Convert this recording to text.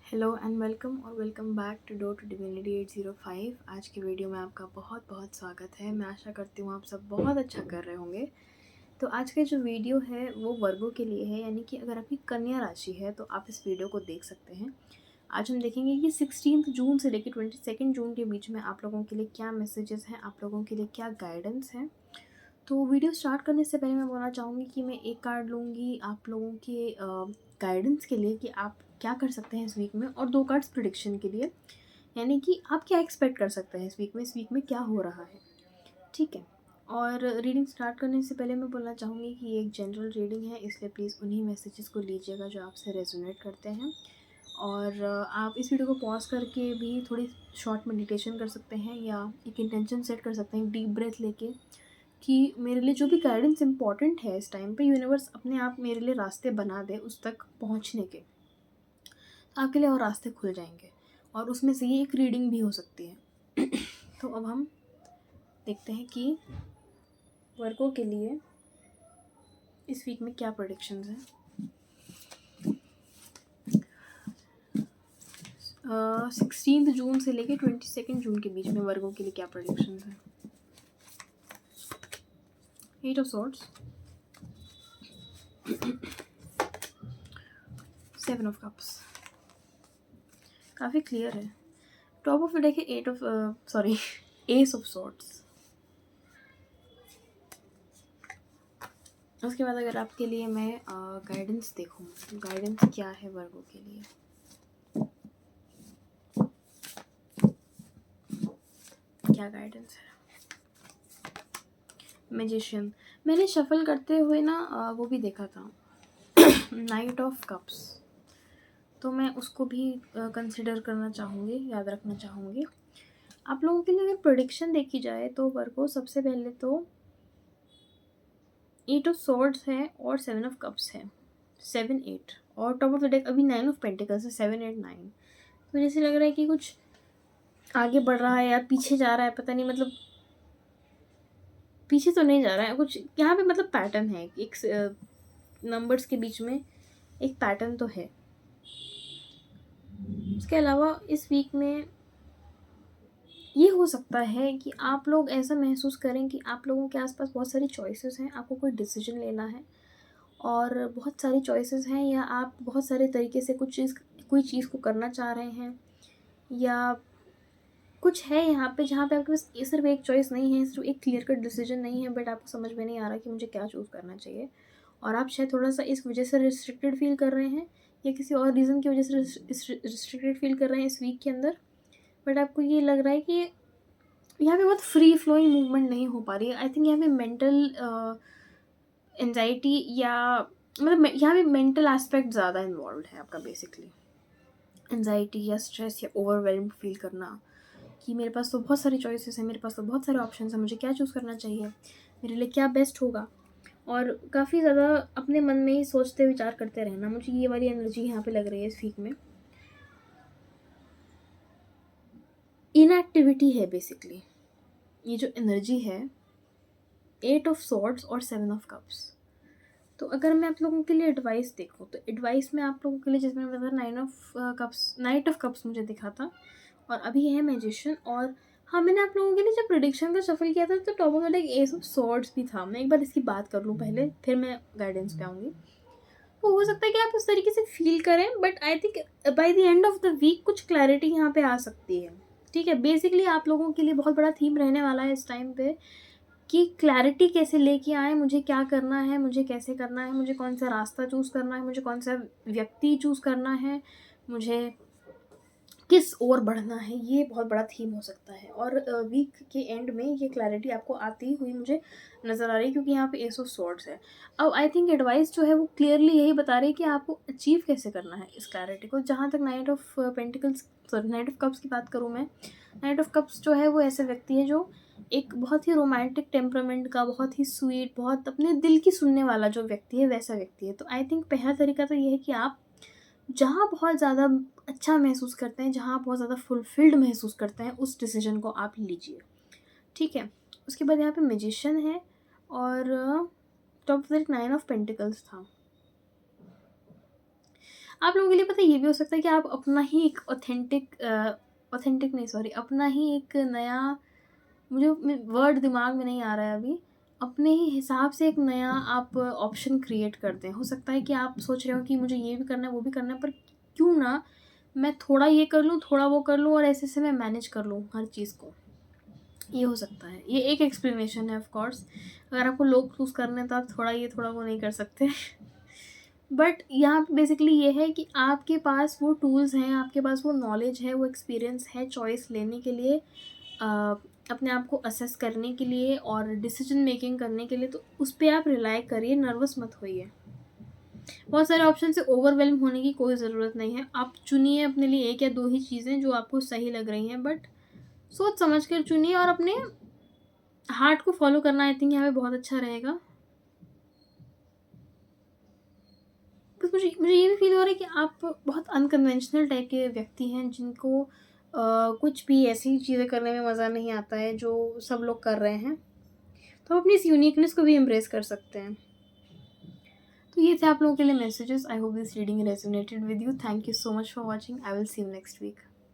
Hello and welcome और welcome back to door to divinity 805। आज की वीडियो में आपका बहुत बहुत स्वागत है। मैं आशा करती हूँ आप सब बहुत अच्छा कर रहे होंगे। तो आज का जो वीडियो है वो वर्गों के लिए है, यानी कि अगर आपकी कन्या राशि है तो आप इस वीडियो को देख सकते हैं। आज हम देखेंगे कि 16 जून से लेकर 22 जून के बीच में आप लोगों के लिए क्या मैसेजेस हैं, आप लोगों के लिए क्या गाइडेंस है। तो वीडियो स्टार्ट करने से पहले मैं बोलना चाहूँगी कि मैं एक कार्ड लूँगी आप लोगों के गाइडेंस के लिए कि आप क्या कर सकते हैं इस वीक में, और 2 कार्ड्स प्रिडिक्शन के लिए, यानी कि आप क्या एक्सपेक्ट कर सकते हैं इस वीक में क्या हो रहा है। ठीक है। और रीडिंग स्टार्ट करने से पहले मैं बोलना चाहूँगी कि ये एक जनरल रीडिंग है, इसलिए प्लीज़ उन्हीं मैसेजेस को लीजिएगा जो आपसे रेजोनेट करते हैं। और आप इस वीडियो को पॉज करके भी थोड़ी शॉर्ट मेडिटेशन कर सकते हैं, या एक इंटेंशन सेट कर सकते हैं डीप ब्रेथ लेके कि मेरे लिए जो भी गाइडेंस इंपॉर्टेंट है इस टाइम पे, यूनिवर्स अपने आप मेरे लिए रास्ते बना दे उस तक पहुंचने के। तो आपके लिए और रास्ते खुल जाएंगे, और उसमें से ये एक रीडिंग भी हो सकती है। तो अब हम देखते हैं कि वर्गों के लिए इस वीक में क्या प्रेडिक्शंस हैं। 16 जून से लेके 22 जून के बीच में वर्गों के लिए क्या प्रेडिक्शंस हैं। 8 ऑफ सॉर्ड्स, 7 ऑफ कप्स, काफ़ी क्लियर है। टॉप ऑफ द डेक है 8 of sorry S of swords. उसके बाद अगर आपके लिए मैं गाइडेंस देखूँ, गाइडेंस क्या है वर्गों के लिए। क्या गाइडेंस है। मैजिशियन, मैंने शफल करते हुए ना वो भी देखा था, नाइट ऑफ कप्स, तो मैं उसको भी कंसिडर करना चाहूँगी, याद रखना चाहूँगी। आप लोगों के लिए अगर प्रेडिक्शन देखी जाए तो वर्गो सबसे पहले तो 8 ऑफ सॉर्ड्स है और 7 ऑफ कप्स है, 7 8, और टॉप ऑफ द डेक अभी 9 ऑफ पेंटिकल्स है, 7 8 9। तो जैसे लग रहा है कि कुछ आगे बढ़ रहा है या पीछे जा रहा है, पता नहीं, मतलब पीछे तो नहीं जा रहा है कुछ यहाँ पे, मतलब पैटर्न है एक नंबर्स के बीच में, एक पैटर्न तो है। इसके अलावा इस वीक में ये हो सकता है कि आप लोग ऐसा महसूस करें कि आप लोगों के आसपास बहुत सारी चॉइसेस हैं, आपको कोई डिसीजन लेना है और बहुत सारी चॉइसेस हैं, या आप बहुत सारे तरीके से कोई चीज़ को करना चाह रहे हैं, या कुछ है यहाँ पे जहाँ पे आपके पास ये सिर्फ एक चॉइस नहीं है, सिर्फ एक क्लियर कट डिसीजन नहीं है, बट आपको समझ में नहीं आ रहा कि मुझे क्या चूज़ करना चाहिए। और आप शायद थोड़ा सा इस वजह से रिस्ट्रिक्टेड फील कर रहे हैं, या किसी और रीज़न की वजह से रिस्ट्रिक्टेड फील कर रहे हैं इस वीक के अंदर। बट आपको ये लग रहा है कि यहाँ पे बहुत फ्री फ्लोइंग मूवमेंट नहीं हो पा रही है। आई थिंक यहाँ पे मेंटल एंजाइटी, या मतलब यहाँ पे मेंटल एस्पेक्ट ज़्यादा इन्वॉल्व है आपका, बेसिकली एंजाइटी या स्ट्रेस या ओवरवेल्म्ड फील करना कि मेरे पास तो बहुत सारी चॉइसेस हैं, मेरे पास तो बहुत सारे ऑप्शंस हैं, मुझे क्या चूज़ करना चाहिए, मेरे लिए क्या बेस्ट होगा। और काफ़ी ज़्यादा अपने मन में ही सोचते विचार करते रहना, मुझे ये वाली एनर्जी यहाँ पे लग रही है इस वीक में। इनएक्टिविटी है बेसिकली ये जो एनर्जी है, 8 ऑफ सॉर्ड्स और 7 ऑफ कप्स। तो अगर मैं आप लोगों के लिए एडवाइस देखूँ तो एडवाइस में आप लोगों के लिए, जिसमें बताया 9 ऑफ कप्स मुझे दिखा था, और अभी है मैजिशियन। और हाँ, मैंने आप लोगों के लिए जब प्रेडिक्शन का शफल किया था तो top of the deck S of swords भी था। मैं एक बार इसकी बात कर लूँ पहले, फिर मैं गाइडेंस पे आऊँगी। तो हो सकता है कि आप उस तरीके से फील करें, but I think by the end of the week कुछ क्लैरिटी यहाँ पे आ सकती है। ठीक है, बेसिकली आप लोगों के लिए बहुत बड़ा थीम रहने वाला है इस टाइम पे कि क्लैरिटी कैसे लेके आए, मुझे क्या करना है, मुझे कैसे करना है, मुझे कौन सा रास्ता चूज़ करना है, मुझे कौन सा व्यक्ति चूज़ करना है, मुझे किस ओर बढ़ना है। ये बहुत बड़ा थीम हो सकता है, और वीक के एंड में ये क्लैरिटी आपको आती हुई मुझे नज़र आ रही है, क्योंकि यहाँ पे एस ऑफ सॉर्ड्स है। अब आई थिंक एडवाइस जो है वो क्लियरली यही बता रही है कि आपको अचीव कैसे करना है इस क्लैरिटी को। जहाँ तक night of pentacles, sorry night of cups की बात करूँ मैं, नाइट ऑफ कप्स जो है वो ऐसे व्यक्ति है जो एक बहुत ही रोमांटिक टेम्परामेंट का, बहुत ही स्वीट, बहुत अपने दिल की सुनने वाला जो व्यक्ति है, वैसा व्यक्ति है। तो आई थिंक पहला तरीका तो ये है कि आप जहाँ बहुत ज़्यादा अच्छा महसूस करते हैं, जहाँ आप बहुत ज़्यादा फुलफिल्ड महसूस करते हैं, उस डिसीजन को आप लीजिए। ठीक है। उसके बाद यहाँ पे मैजिशियन है, और top of the 9 of pentacles था। आप लोगों के लिए पता है ये भी हो सकता है कि आप अपना ही एक ऑथेंटिक नहीं, सॉरी, अपना ही एक नया, मुझे वर्ड दिमाग में नहीं आ रहा है अभी, अपने ही हिसाब से एक नया आप ऑप्शन क्रिएट करते हैं। हो सकता है कि आप सोच रहे हो कि मुझे ये भी करना है, वो भी करना है, पर क्यों ना मैं थोड़ा ये कर लूँ, थोड़ा वो कर लूँ और ऐसे-ऐसे मैं मैनेज कर लूँ हर चीज़ को। ये हो सकता है। ये एक एक्सप्लेनेशन है ऑफ कोर्स। अगर आपको लोग चूज़ करने हैं तो आप थोड़ा ये, थोड़ा वो नहीं कर सकते। बट यहाँ पे बेसिकली ये है कि आपके पास वो टूल्स हैं, आपके पास वो नॉलेज है, वो एक्सपीरियंस है चॉइस लेने के लिए, अपने आप को असेस करने के लिए और डिसीजन मेकिंग करने के लिए, तो उस पे आप रिलाय करिए, नर्वस मत होइए। बहुत सारे ऑप्शन से ओवरवेल्म होने की कोई ज़रूरत नहीं है। आप चुनिए अपने लिए 1 या 2 ही चीज़ें जो आपको सही लग रही हैं, बट सोच समझ कर चुनिए और अपने हार्ट को फॉलो करना आई थिंक यहाँ पे बहुत अच्छा रहेगा। बस मुझे मुझे ये भी फ़ील हो रहा है कि आप बहुत अनकन्वेंशनल टाइप के व्यक्ति हैं, जिनको कुछ भी ऐसी चीज़ें करने में मज़ा नहीं आता है जो सब लोग कर रहे हैं। तो आप अपनी इस यूनिकनेस को भी एम्ब्रेस कर सकते हैं। तो ये थे आप लोगों के लिए messages. I hope this reading resonated with you. Thank you so much for watching. I will see you next week.